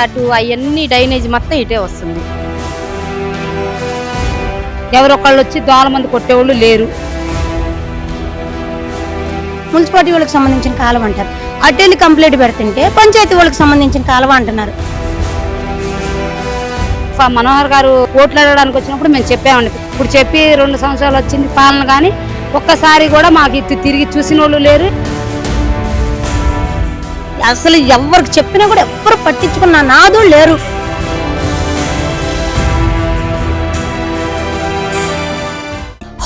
అటు అవన్నీ డ్రైనేజ్ మొత్తం ఇటే వస్తుంది. ఎవరొకళ్ళు వచ్చి దోమల మంది కొట్టేవాళ్ళు లేరు. మున్సిపాలిటీ వాళ్ళకి సంబంధించిన కాలువ అంటారు, అటెండ్ కంప్లైంట్ పెడుతుంటే పంచాయతీ వాళ్ళకి సంబంధించిన కాలువ అంటున్నారు. మనోహర్ గారు ఓట్లాడడానికి వచ్చినప్పుడు మేము చెప్పామండి. ఇప్పుడు చెప్పి 2 సంవత్సరాలు వచ్చింది పాలన, కానీ ఒక్కసారి కూడా మాకు తిరిగి చూసిన వాళ్ళు లేరు. అసలు ఎవరికి చెప్పినా కూడా ఎవ్వరు పట్టించుకున్న నాదు లేరు.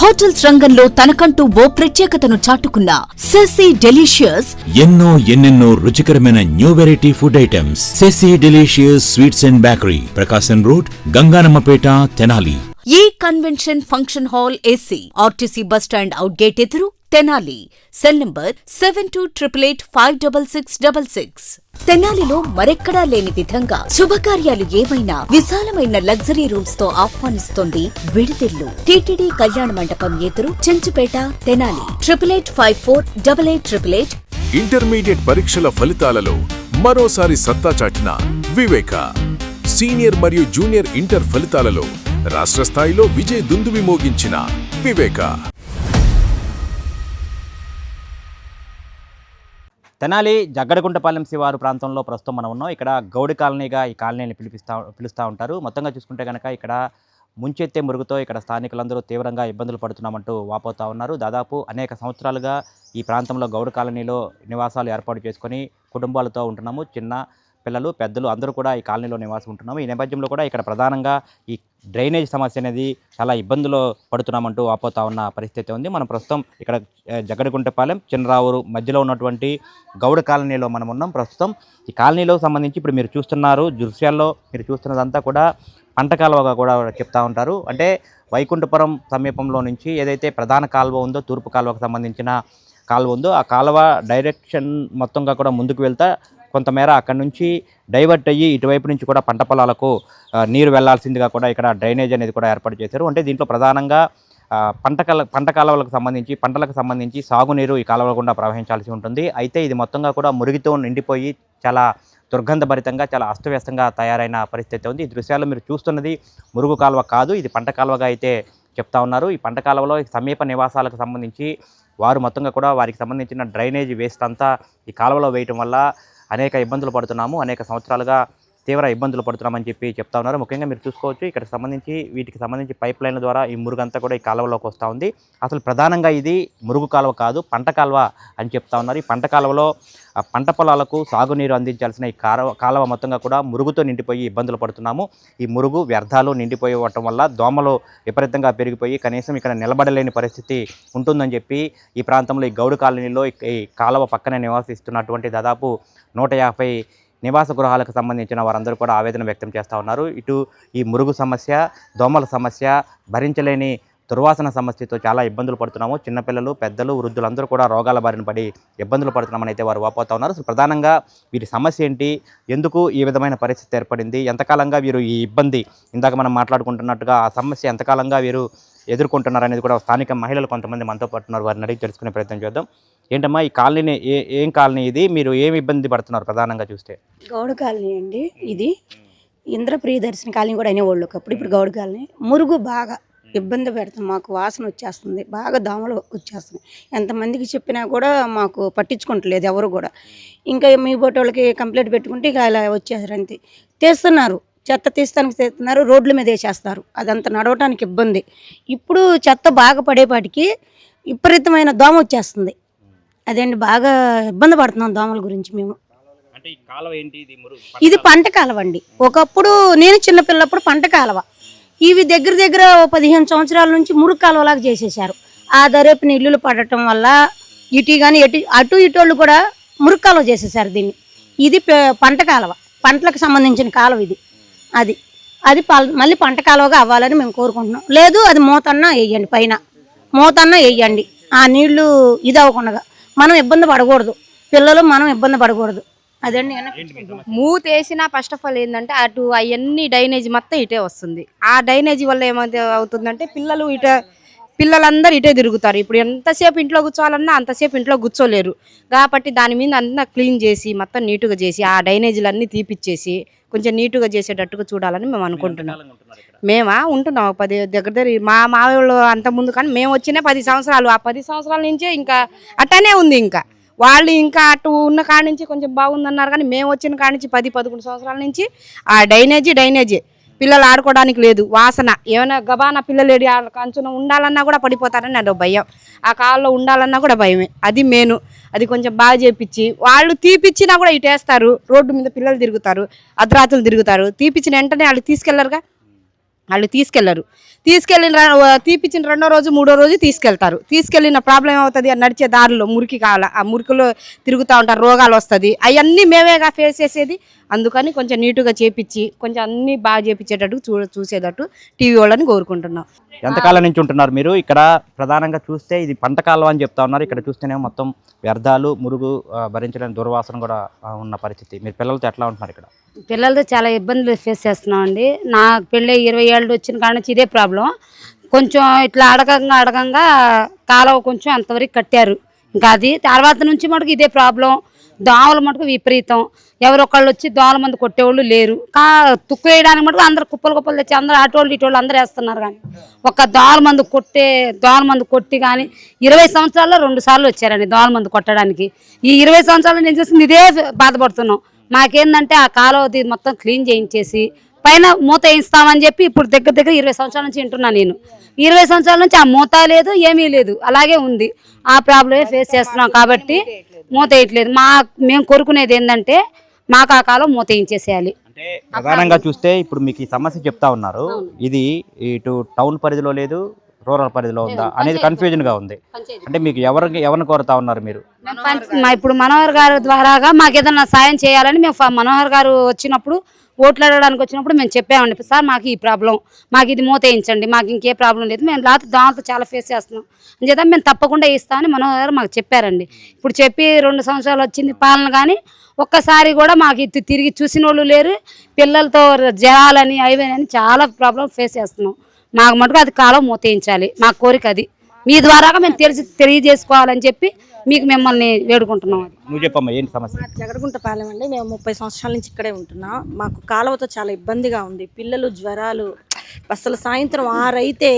హోటల్స్ రంగంలో తనకంటూ ఓ ప్రత్యేకతను చాటుకున్న సెసి డెలిషియస్ ఎన్నెన్నో రుచికరమైన new variety food items. Sesi delicious sweets and bakery, Prakasam road, Ganganammapeta, Tenali. ఈ convention function hall AC, RTC bus stand out gate ఎదురు, తెనాలి. Cell number 7288566666. తెనాలిలో మరెక్కడా లేని విధంగా శుభకార్యాలు ఏమైనా విశాలమైన లగ్జరీ రూమ్స్ తో ఆహ్వానిస్తోంది విడిదిల్లు. టిటిడి కళ్యాణ మండపం ఎదురు, చెంచుపేట, తెనాలి. 88548888. ఇంటర్మీడియట్ పరీక్షల ఫలితాలలో మరోసారి సత్తా చాటిన వివేక. సీనియర్ మరియు జూనియర్ ఇంటర్ ఫలితాలలో రాష్ట్ర స్థాయిలో విజయ దుందుబి మోగించిన వివేక. తెనాలి జగ్గడగుంటపాలెం శివారు ప్రాంతంలో ప్రస్తుతం మనం ఉన్నాం. ఇక్కడ గౌడి కాలనీగా ఈ కాలనీని పిలుస్తూ ఉంటారు. మొత్తంగా చూసుకుంటే కనుక ఇక్కడ ముంచెత్తే మురుగుతో ఇక్కడ స్థానికులందరూ తీవ్రంగా ఇబ్బందులు పడుతున్నామంటూ వాపోతూ ఉన్నారు. దాదాపు అనేక సంవత్సరాలుగా ఈ ప్రాంతంలో గౌడి కాలనీలో నివాసాలు ఏర్పాటు చేసుకొని కుటుంబాలతో ఉంటున్నాము. చిన్న పిల్లలు, పెద్దలు అందరూ కూడా ఈ కాలనీలో నివాసం ఉంటున్నాము. ఈ నేపథ్యంలో కూడా ఇక్కడ ప్రధానంగా ఈ డ్రైనేజ్ సమస్య అనేది చాలా ఇబ్బందులు పడుతున్నామంటూ వాపోతా ఉన్న పరిస్థితి ఉంది. మనం ప్రస్తుతం ఇక్కడ జగ్గడగుంటపాలెం, చిన్నరావూరు మధ్యలో ఉన్నటువంటి గౌడ కాలనీలో మనం ఉన్నాం. ప్రస్తుతం ఈ కాలనీలో సంబంధించి ఇప్పుడు మీరు చూస్తున్నారు దృశ్యాల్లో మీరు చూస్తున్నదంతా కూడా పంట కాలువగా కూడా చెప్తా ఉంటారు. అంటే వైకుంఠపురం సమీపంలో నుంచి ఏదైతే ప్రధాన కాలువ ఉందో, తూర్పు కాలువకు సంబంధించిన కాలువ ఉందో, ఆ కాలువ డైరెక్షన్ మొత్తంగా కూడా ముందుకు వెళ్తా కొంతమేర అక్కడి నుంచి డైవర్ట్ అయ్యి ఇటువైపు నుంచి కూడా పంట పొలాలకు నీరు వెళ్లాల్సిందిగా కూడా ఇక్కడ డ్రైనేజ్ అనేది కూడా ఏర్పాటు చేశారు. అంటే దీంట్లో ప్రధానంగా పంట కాలువలకు సంబంధించి, పంటలకు సంబంధించి సాగునీరు ఈ కాలువల గుండా ప్రవహించాల్సి ఉంటుంది. అయితే ఇది మొత్తంగా కూడా మురిగితో నిండిపోయి చాలా దుర్గంధభరితంగా, చాలా అస్తవ్యస్తంగా తయారైన పరిస్థితి ఉంది. ఈ దృశ్యాల్లో మీరు చూస్తున్నది మురుగు కాలువ కాదు, ఇది పంట కాలువగా అయితే చెప్తా ఉన్నారు. ఈ పంట కాలువలో సమీప నివాసాలకు సంబంధించి వారు మొత్తంగా కూడా వారికి సంబంధించిన డ్రైనేజ్ వేస్ట్ అంతా ఈ కాలువలో వేయటం వల్ల అనేక ఇబ్బందులు పడుతున్నాము, అనేక సంవత్సరాలుగా తీవ్ర ఇబ్బందులు పడుతున్నామని చెప్పి చెప్తా ఉన్నారు. ముఖ్యంగా మీరు చూసుకోవచ్చు ఇక్కడ వీటికి సంబంధించి పైప్ లైన్ల ద్వారా ఈ మురుగంతా కూడా ఈ కాలువలోకి వస్తూ ఉంది. అసలు ప్రధానంగా ఇది మురుగు కాలువ కాదు, పంట కాలువ అని చెప్తా ఉన్నారు. ఈ పంట కాలువలో పంట పొలాలకు సాగునీరు అందించాల్సిన ఈ కాలువ మొత్తంగా కూడా మురుగుతో నిండిపోయి ఇబ్బందులు పడుతున్నాము. ఈ మురుగు వ్యర్థాలు నిండిపోవటం వల్ల దోమలు విపరీతంగా పెరిగిపోయి కనీసం ఇక్కడ నిలబడలేని పరిస్థితి ఉంటుందని చెప్పి ఈ ప్రాంతంలో ఈ గౌడు కాలనీలో ఈ కాలువ పక్కనే నివాసిస్తున్నటువంటి దాదాపు 150 నివాస గృహాలకు సంబంధించిన వారందరూ కూడా ఆవేదన వ్యక్తం చేస్తూ ఉన్నారు. ఇటు ఈ మురుగు సమస్య, దోమల సమస్య, భరించలేని దుర్వాసన సమస్యతో చాలా ఇబ్బందులు పడుతున్నాము. చిన్నపిల్లలు, పెద్దలు, వృద్ధులందరూ కూడా రోగాల బారిన పడి ఇబ్బందులు పడుతున్నామని అయితే వారు వాపోతూ ఉన్నారు. అసలు ప్రధానంగా వీరి సమస్య ఏంటి, ఎందుకు ఈ విధమైన పరిస్థితి ఏర్పడింది, ఎంతకాలంగా వీరు ఈ ఇబ్బంది, ఇందాక మనం మాట్లాడుకుంటున్నట్టుగా ఆ సమస్య ఎంతకాలంగా వీరు ఎదుర్కొంటున్నారు అనేది కూడా స్థానిక మహిళలు కొంతమంది మనతో పడుతున్నారు. వారిని అడిగి తెలుసుకునే ప్రయత్నం చేద్దాం. ఏంటమ్మా ఈ కాలనీ ఏం కాలనీ ఇది, మీరు ఏమి ఇబ్బంది పడుతున్నారు ప్రధానంగా చూస్తే? గౌడ కాలనీ అండి. ఇది ఇంద్ర ప్రియదర్శిని కాలనీ కూడా అనేవాళ్ళు ఒకప్పుడు. ఇప్పుడు గౌడ కాలనీ మురుగు బాగా ఇబ్బంది పెడుతుంది. మాకు వాసన వచ్చేస్తుంది, బాగా దోమలు వచ్చేస్తున్నాయి. ఎంతమందికి చెప్పినా కూడా మాకు పట్టించుకుంటలేదు ఎవరు కూడా. ఇంకా మీ బోటి వాళ్ళకి కంప్లైంట్ పెట్టుకుంటే ఇక ఇలా వచ్చేసారు అంతే. తీస్తున్నారు, చెత్త తీస్తానికి తీస్తున్నారు, రోడ్ల మీద వేసేస్తారు. అదంతా నడవటానికి ఇబ్బంది. ఇప్పుడు చెత్త బాగా పడేపాటికి విపరీతమైన దోమ వచ్చేస్తుంది. అదేంటి బాగా ఇబ్బంది పడుతున్నాం దోమల గురించి మేము. ఇది పంట కాలువ అండి. ఒకప్పుడు నేను చిన్నపిల్లప్పుడు పంట కాలువ, ఇవి దగ్గర 15 సంవత్సరాల నుంచి మురుగు కాలువలాగా చేసేసారు. ఆ దరేపుని ఇల్లులు పడటం వల్ల ఇటు కానీ అటు ఇటోళ్ళు కూడా మురుగు కాలువ చేసేసారు దీన్ని. ఇది పంట కాలువ, పంటలకు సంబంధించిన కాలువ ఇది. అది మళ్ళీ పంట కాలువగా అవ్వాలని మేము కోరుకుంటున్నాం. లేదు అది మూతన్నా వేయండి, పైన మూతన్నా వేయండి. ఆ నీళ్లు ఇది అవ్వకుండా మనం ఇబ్బంది పడకూడదు, పిల్లలు మనం ఇబ్బంది పడకూడదు. అదండి మూత వేసినా ఫస్ట్ ఆఫ్ ఆల్ ఏంటంటే అటు అవన్నీ డ్రైనేజ్ మొత్తం ఇటే వస్తుంది. ఆ డ్రైనేజ్ వల్ల ఏమైతే అవుతుందంటే పిల్లలు పిల్లలందరూ ఇటే తిరుగుతారు. ఇప్పుడు ఎంతసేపు ఇంట్లో కూర్చోవాలన్నా అంతసేపు ఇంట్లో కూర్చోలేరు కాబట్టి దాని మీద అంతా క్లీన్ చేసి మొత్తం నీట్గా చేసి ఆ డ్రైనేజీలన్నీ తీపిచ్చేసి కొంచెం నీట్గా చేసేటట్టుగా చూడాలని మేము అనుకుంటున్నాం. మేమా ఉంటున్నాం 10 దగ్గర మా మావాళ్ళు అంత ముందు, కానీ మేము వచ్చిన 10 సంవత్సరాలు. ఆ 10 సంవత్సరాల నుంచే ఇంకా అట్టనే ఉంది. ఇంకా వాళ్ళు ఇంకా అటు ఉన్న కాడి నుంచి కొంచెం బాగుందన్నారు, కానీ మేము వచ్చిన కాడి నుంచి 10-11 సంవత్సరాల నుంచి ఆ డ్రైనేజీ పిల్లలు ఆడుకోవడానికి లేదు. వాసన ఏమైనా గబానా పిల్లలు ఏడి కంచున ఉండాలన్నా కూడా పడిపోతారని నాకు భయం. ఆ కాలంలో ఉండాలన్నా కూడా భయమే. అది మెయిన్. అది కొంచెం బాగా చేపించి వాళ్ళు తీపిచ్చినా కూడా ఇటేస్తారు. రోడ్డు మీద పిల్లలు తిరుగుతారు, అర్ధరాత్రులు తిరుగుతారు. తీపిచ్చిన వెంటనే వాళ్ళు తీసుకెళ్లరుగా. వాళ్ళు తీపిచ్చిన 2వ రోజు 3వ రోజు తీసుకెళ్తారు. తీసుకెళ్ళిన ప్రాబ్లం ఏమవుతుంది, నడిచే దారిలో మురికి కావాల, ఆ మురికిలో తిరుగుతూ ఉంటారు, రోగాలు వస్తుంది. అవన్నీ మేమేగా ఫేస్ చేసేది. అందుకని కొంచెం నీట్గా చేపించి కొంచెం అన్నీ బాగా చేపించేటట్టు చూసేటట్టు టీవీ వాళ్ళని కోరుకుంటున్నాం. ఎంతకాలం నుంచి ఉంటున్నారు మీరు ఇక్కడ? ప్రధానంగా చూస్తే ఇది పంట కాలువ అని చెప్తా ఉన్నారు. ఇక్కడ చూస్తేనేమో మొత్తం వ్యర్థాలు, మురుగు, భరించలేని దుర్వాసన కూడా ఉన్న పరిస్థితి. మీరు పిల్లలతో ఎట్లా ఉంటున్నారు ఇక్కడ? పిల్లలతో చాలా ఇబ్బందులు ఫేస్ చేస్తున్నామండి. నా పెళ్ళి 20 ఏళ్ళు వచ్చిన కాడ నుంచి ఇదే ప్రాబ్లం. కొంచెం ఇట్లా అడగంగా కాలువ కొంచెం అంతవరకు కట్టారు. ఇంకా అది తర్వాత నుంచి మటుకు ఇదే ప్రాబ్లం. దోమల మటుకు విపరీతం. ఎవరొకళ్ళు వచ్చి దోమల మందు కొట్టేవాళ్ళు లేరు. తుక్కు వేయడానికి మటుకు అందరు కుప్పలు తెచ్చి అందరూ అటోళ్ళు ఇటోళ్ళు అందరూ వేస్తున్నారు. కానీ ఒక దోమల మందు కొట్టి కానీ 20 సంవత్సరాల్లో 2 సార్లు వచ్చారండి దోమల మందు కొట్టడానికి. ఈ 20 సంవత్సరాలు నేను చూసింది ఇదే బాధపడుతున్నాం. మాకేందంటే ఆ కాలువది మొత్తం క్లీన్ చేయించేసి పైన మూత వేయిస్తామని చెప్పి ఇప్పుడు దగ్గర 20 సంవత్సరాల నుంచి వింటున్నా నేను. 20 సంవత్సరాల నుంచి ఆ మూత లేదు, ఏమీ లేదు, అలాగే ఉంది. ఆ ప్రాబ్లమే ఫేస్ చేస్తున్నాం కాబట్టి మూత వేయట్లేదు. మేము కోరుకునేది ఏంటంటే మాకు ఆ కాలం మూత వేయించేసేయాలి. అంటే ప్రధానంగా చూస్తే ఇప్పుడు మీకు ఈ సమస్య చెప్తా ఉన్నారు. ఇది ఇటు టౌన్ పరిధిలో లేదు, రూరల్ పరిధిలో ఉందా అనేది కన్ఫ్యూజన్ గా ఉంది. అంటే మీకు ఎవరిని కోరుతా ఉన్నారు మీరు? ఇప్పుడు మనోహర్ గారు ద్వారాగా మాకు ఏదైనా సాయం చేయాలని మేము మనోహర్ గారు వచ్చినప్పుడు ఓట్లు అడగడానికి వచ్చినప్పుడు మేము చెప్పామండి, సార్ మాకు ఈ ప్రాబ్లం, మాకు ఇది మూత వేయించండి, మాకు ఇంకే ప్రాబ్లం లేదు, మేము దాంతో చాలా ఫేస్ చేస్తున్నాం అని చేద్దాం, మేము తప్పకుండా ఇస్తామని మనోహర్ గారు మాకు చెప్పారండి. ఇప్పుడు చెప్పి 2 సంవత్సరాలు వచ్చింది పాలన, కానీ ఒక్కసారి కూడా మాకు తిరిగి చూసిన వాళ్ళు లేరు. పిల్లలతో జ్వరాలని అని చాలా ప్రాబ్లం ఫేస్ చేస్తున్నాం. మాకు మటుకు అది కాలం మూత వేయించాలి, మా కోరిక అది. మీ ద్వారాగా మేము తెలియజేసుకోవాలని చెప్పి మీకు మిమ్మల్ని వేడుకుంటున్నాం. నువ్వు చెప్పమ్మా, ఏంటి సమస్య? జగడగుంటపాలెం అండి. మేము 30 సంవత్సరాల నుంచి ఇక్కడే ఉంటున్నాం. మాకు కాలువతో చాలా ఇబ్బందిగా ఉంది. పిల్లలు జ్వరాలు, అసలు సాయంత్రం 6 అయితే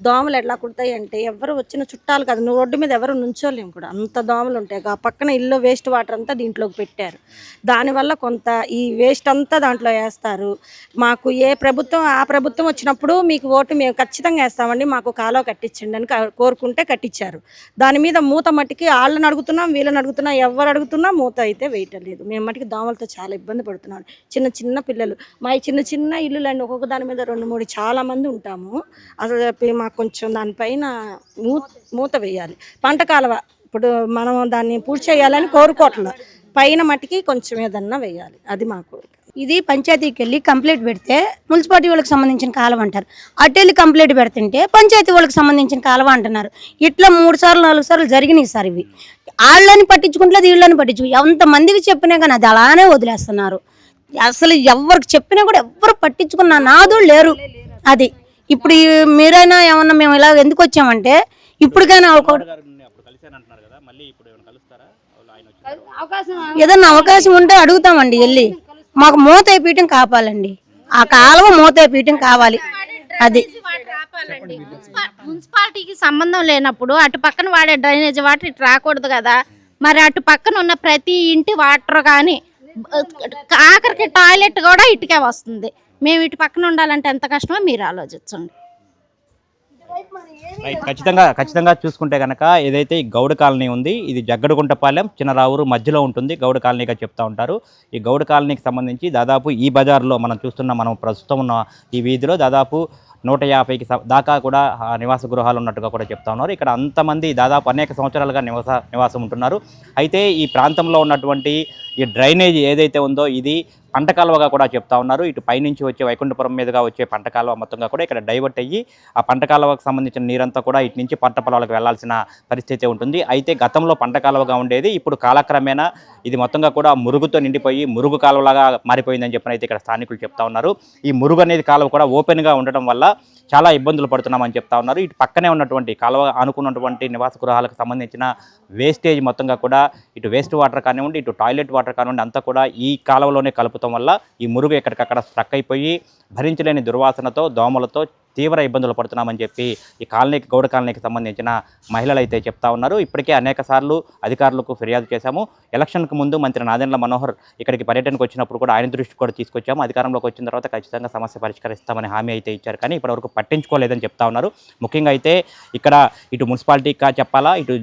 దోమలు ఎట్లా కుడతాయి అంటే ఎవరు వచ్చిన చుట్టాలు కాదు, నువ్వు రోడ్డు మీద ఎవరు నుంచోలేము కూడా, అంత దోమలు ఉంటాయి. ఆ పక్కన ఇల్లు వేస్ట్ వాటర్ అంతా దీంట్లోకి పెట్టారు. దానివల్ల కొంత ఈ వేస్ట్ అంతా దాంట్లో వేస్తారు. మాకు ఏ ప్రభుత్వం ఆ ప్రభుత్వం వచ్చినప్పుడు మీకు ఓటు మేము ఖచ్చితంగా వేస్తామండి, మాకు కాలువ కట్టించండి అని కోరుకుంటే కట్టించారు. దాని మీద మూత మట్టికి వాళ్ళని అడుగుతున్నాం, వీళ్ళని అడుగుతున్నాం, ఎవరు అడుగుతున్నా మూత అయితే వేయటం లేదు. మేము మట్టికి దోమలతో చాలా ఇబ్బంది పడుతున్నాం. చిన్న పిల్లలు, మా చిన్న ఇల్లులండి, ఒక్కొక్క దాని మీద 2-3 చాలా మంది ఉంటాము. అసలు మాకు కొంచెం దానిపైన మూత వేయాలి. పంట కాలువ ఇప్పుడు మనం దాన్ని పూర్తి చేయాలని కోరుకోవట్లేదు. పైన మట్టికి కొంచెం ఏదన్నా వేయాలి, అది మాకు. ఇది పంచాయతీకి వెళ్ళి కంప్లైంట్ పెడితే మున్సిపాలిటీ వాళ్ళకి సంబంధించిన కాలువ అంటారు, అటు వెళ్ళి కంప్లైంట్ పెడుతుంటే పంచాయతీ వాళ్ళకి సంబంధించిన కాలువ అంటున్నారు. ఇట్లా 3 సార్లు 4 సార్లు జరిగినాయి సార్. ఇవి వాళ్ళని పట్టించుకుంటలేదు, వీళ్ళని పట్టించుకు ఎంతమందికి చెప్పినా కానీ అది అలానే వదిలేస్తున్నారు. అసలు ఎవరికి చెప్పినా కూడా ఎవరు పట్టించుకున్న నాదు లేరు. అది ఇప్పుడు మీరైనా ఏమన్నా మేము ఇలా ఎందుకు వచ్చామంటే ఇప్పటికైనా ఏదన్నా అవకాశం ఉంటే అడుగుతామండి వెళ్ళి, మాకు మూత వేయటం కాపాలండి, ఆ కాలువ మూత వేయటం కావాలి. అది మున్సిపాలిటీకి సంబంధం లేనప్పుడు అటు పక్కన వాడే డ్రైనేజ్ వాటర్ ఇటు రాకూడదు కదా. మరి అటు పక్కన ఉన్న ప్రతి ఇంటి వాటర్ కానీ ఆఖరికి టాయిలెట్ కూడా ఇటుకే వస్తుంది. మేము ఇటు పక్కన ఉండాలంటే ఎంత కష్టమో మీరు ఆలోచించండి. ఖచ్చితంగా చూసుకుంటే కనుక ఏదైతే ఈ గౌడ కాలనీ ఉంది, ఇది జగ్గడగుంటపాలెం చిన్నరావూరు మధ్యలో ఉంటుంది. గౌడ కాలనీగా చెప్తా ఉంటారు. ఈ గౌడ కాలనీకి సంబంధించి దాదాపు ఈ బజార్లో మనం ప్రస్తుతం ఉన్న ఈ వీధిలో దాదాపు 150కి దాకా కూడా నివాస గృహాలు ఉన్నట్టుగా కూడా చెప్తా ఉన్నారు. ఇక్కడ అంతమంది దాదాపు అనేక సంవత్సరాలుగా నివాసం ఉంటున్నారు. అయితే ఈ ప్రాంతంలో ఉన్నటువంటి ఈ డ్రైనేజ్ ఏదైతే ఉందో ఇది పంట కాలువగా కూడా చెప్తా ఉన్నారు. ఇటు పైనుంచి వచ్చే వైకుంఠపురం మీదుగా వచ్చే పంట కాలువ మొత్తంగా కూడా ఇక్కడ డైవర్ట్ అయ్యి ఆ పంట కాలువకు సంబంధించిన నీరంతా కూడా ఇటు నుంచి పంట పొలాలకు వెళ్లాల్సిన పరిస్థితి ఉంటుంది. అయితే గతంలో పంట కాలువగా ఉండేది, ఇప్పుడు కాలక్రమేణా ఇది మొత్తంగా కూడా మురుగుతో నిండిపోయి మురుగు కాలువలాగా మారిపోయిందని చెప్పిన అయితే ఇక్కడ స్థానికులు చెప్తా ఉన్నారు. ఈ మురుగు అనేది కాలువ కూడా ఓపెన్గా ఉండటం వల్ల చాలా ఇబ్బందులు పడుతున్నామని చెప్తా ఉన్నారు. ఇటు పక్కనే ఉన్నటువంటి కాలువ ఆనుకున్నటువంటి నివాస గృహాలకు సంబంధించిన వేస్టేజ్ మొత్తంగా కూడా ఇటు వేస్ట్ వాటర్ కానివ్వండి, ఇటు టాయిలెట్ వాటర్ కానివ్వండి అంతా కూడా ఈ కాలువలోనే కలుపుతాం వల్ల ఈ మురుగు ఎక్కడికక్కడ స్ట్రక్ అయిపోయి భరించలేని దుర్వాసనతో దోమలతో తీవ్ర ఇబ్బందులు పడుతున్నామని చెప్పి ఈ కాలనీకి గౌడ కాలనీకి సంబంధించిన మహిళలు అయితే చెప్తా ఉన్నారు. ఇప్పటికే అనేక సార్లు అధికారులకు ఫిర్యాదు చేశాము. ఎలక్షన్కు ముందు మంత్రి నాదెండ్ల మనోహర్ ఇక్కడికి పర్యటనకు వచ్చినప్పుడు కూడా ఆయన దృష్టికి కూడా తీసుకొచ్చాము. అధికారంలోకి వచ్చిన తర్వాత ఖచ్చితంగా సమస్య పరిష్కరిస్తామని హామీ అయితే ఇచ్చారు, కానీ ఇప్పటివరకు పట్టించుకోలేదని చెప్తా ఉన్నారు. ముఖ్యంగా అయితే ఇక్కడ ఇటు మున్సిపాలిటీకి చెప్పాలా, ఇటు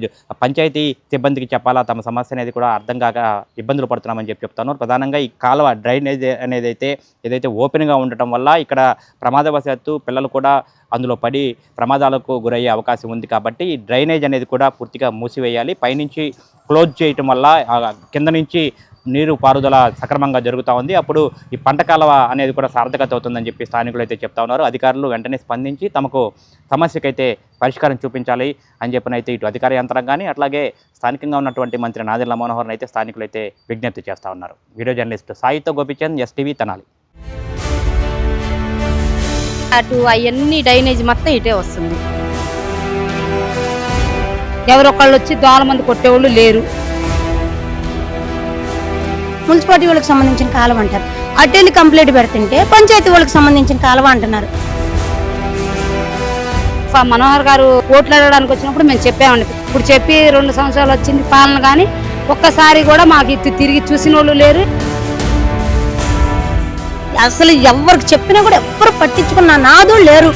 పంచాయతీ సిబ్బందికి చెప్పాలా, తమ సమస్య అనేది కూడా అర్థం కాక ఇబ్బందులు పడుతున్నామని చెప్తా ఉన్నారు. ప్రధానంగా ఈ కాలువ డ్రైనేజ్ అనేది ఏదైతే ఓపెన్గా ఉండటం వల్ల ఇక్కడ ప్రమాదవశాత్తు పిల్లలు కూడా అందులో పడి ప్రమాదాలకు గురయ్యే అవకాశం ఉంది. కాబట్టి ఈ డ్రైనేజ్ అనేది కూడా పూర్తిగా మూసివేయాలి. పైనుంచి క్లోజ్ చేయటం వల్ల కింద నుంచి నీరు పారుదల సక్రమంగా జరుగుతూ ఉంది. అప్పుడు ఈ పంట కాలువ అనేది కూడా సార్థకత అవుతుందని చెప్పి స్థానికులు అయితే చెప్తా ఉన్నారు. అధికారులు వెంటనే స్పందించి తమకు సమస్యకైతే పరిష్కారం చూపించాలి అని చెప్పినైతే ఇటు అధికార యంత్రాంగాన్ని అట్లాగే స్థానికంగా ఉన్నటువంటి మంత్రి నాదెండ్ల మనోహర్ని అయితే స్థానికులు అయితే విజ్ఞప్తి చేస్తూ ఉన్నారు. వీడియో జర్నలిస్ట్ సాయితో గోపిచంద్, ఎస్టీవీ తెనాలి. అటు అవన్నీ డ్రైనేజ్ మొత్తం ఇటే వస్తుంది. ఎవరొకళ్ళు వచ్చి దోమల మంది కొట్టేవాళ్ళు లేరు. మున్సిపాలిటీ వాళ్ళకి సంబంధించిన కాలువ అంటారు, అటెండ్ కంప్లైంట్ పెడుతుంటే పంచాయతీ వాళ్ళకి సంబంధించిన కాలువ అంటున్నారు. మనోహర్ గారు ఓట్లు అడగడానికి వచ్చినప్పుడు మేము చెప్పామండి. ఇప్పుడు చెప్పి 2 సంవత్సరాలు వచ్చింది పాలన, కానీ ఒక్కసారి కూడా మాకు తిరిగి చూసిన వాళ్ళు లేరు. అసలు ఎవరికి చెప్పినా కూడా ఎవ్వరు పట్టించుకున్న నాదు లేరు.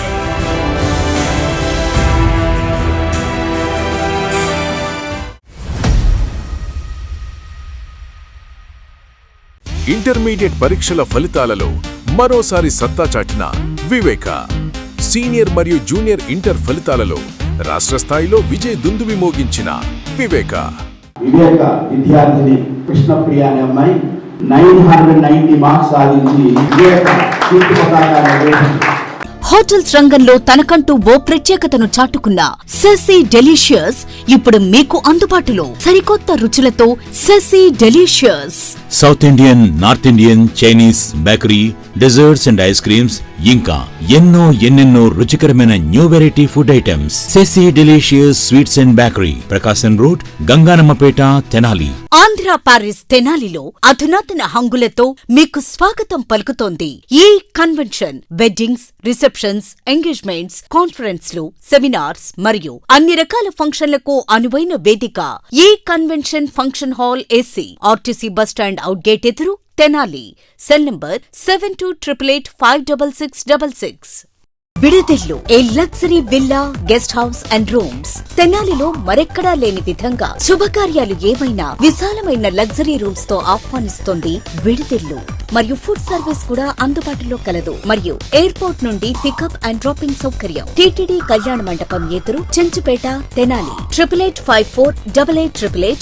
ఇంటర్మీడియట్ పరీక్షల ఫలితాలలో మరోసారి సత్తా చాటిన వివేక. సీనియర్ మరియు జూనియర్ ఇంటర్ ఫలితాలలో రాష్ట్ర స్థాయిలో విజయ దుందువి మోగించిన వివేక విద్యార్థిని కృష్ణప్రియ అనే అమ్మాయి 990 మార్క్స్ సాధించి వివేక కీర్తి పతాకాన్ని. హోటల్స్ రంగంలో తనకంటూ ఓ ప్రత్యేకతను చాటుకున్న సెసీ డెలీషియస్ ఇప్పుడు మీకు అందుబాటులో సరికొత్త రుచులతో Sesi delicious. South Indian, North Indian, Chinese, bakery, desserts and ice creams, ఇంకా ఎన్నెన్నో రుచికరమైన new variety food items. Sesi delicious sweets and bakery, Prakasam road, Ganganammapeta, Tenali. Andhra Paris తెనాలిలో అధునాతన హంగులతో మీకు స్వాగతం పలుకుతోంది ఈ కన్వెన్షన్. వెడ్డింగ్స్, రిసెప్షన్స్, ఎంగేజ్మెంట్స్, కాన్ఫరెన్స్లు, సెమినార్స్ మరియు అన్ని రకాల ఫంక్షన్లకు అనువైన వేదిక ఈ convention function hall AC, RTC bus stand out gate ఎదురు, తెనాలి. Cell number 7288566666. విడిదిల్లు ఏ luxury villa, guest house and rooms. తెనాలిలో మరెక్కడా లేని విధంగా శుభకార్యాలు ఏమైనా విశాలమైన లగ్జరీ రూమ్స్ తో ఆహ్వానిస్తోంది విడిదిల్లు. మరియు ఫుడ్ సర్వీస్ కూడా అందుబాటులో కలదు. మరియు ఎయిర్పోర్ట్ నుండి పికప్ అండ్ డ్రాపింగ్ సౌకర్యం. టీటీడీ కళ్యాణ మండపం ఎదురు, చెంచుపేట, తెనాలి. 88548888